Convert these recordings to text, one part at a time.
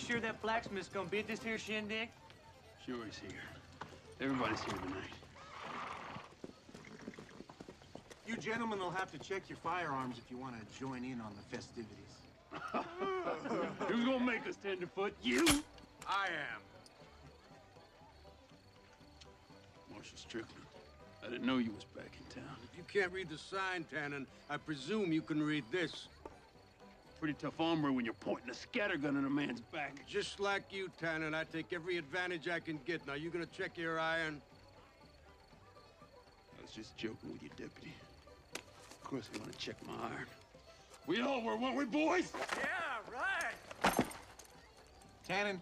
sure that blacksmith's gonna beat this here shindig? Sure he's here. Everybody's here tonight. You gentlemen will have to check your firearms if you want to join in on the festivities. Who's gonna make us, tenderfoot? You? I am. Marshal Strickland. I didn't know you was back in town. If you can't read the sign, Tannen, I presume you can read this. Pretty tough armor when you're pointing a scattergun in a man's back. Just like you, Tannen, I take every advantage I can get. Now, you gonna check your iron? I was just joking with you, Deputy. Of course I want to check my iron. We all were, weren't we, boys? Yeah, right. Tannen,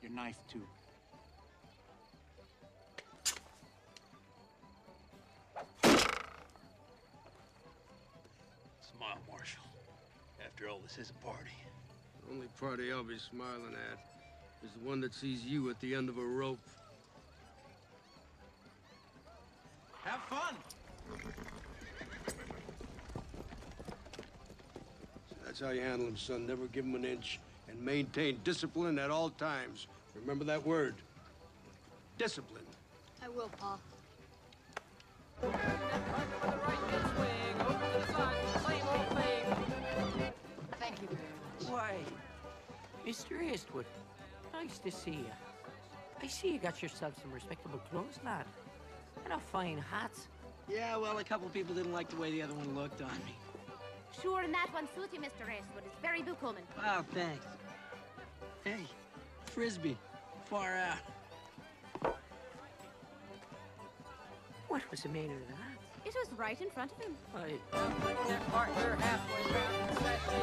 your knife, too. Smile, Marshal. After all, this is a party. The only party I'll be smiling at is the one that sees you at the end of a rope. Have fun! So that's how you handle him, son. Never give him an inch and maintain discipline at all times. Remember that word. Discipline. I will, Pa. Thank you very much. Why, Mr. Eastwood, nice to see you. I see you got yourself some respectable clothes, lad. And a fine hat. Yeah, well, a couple people didn't like the way the other one looked on me. Sure, and that one suits you, Mr. Eastwood. It's very becoming. Wow, thanks. Hey, Frisbie, far out. What was the meaning of that? It was right in front of him. Their partner halfway around the session.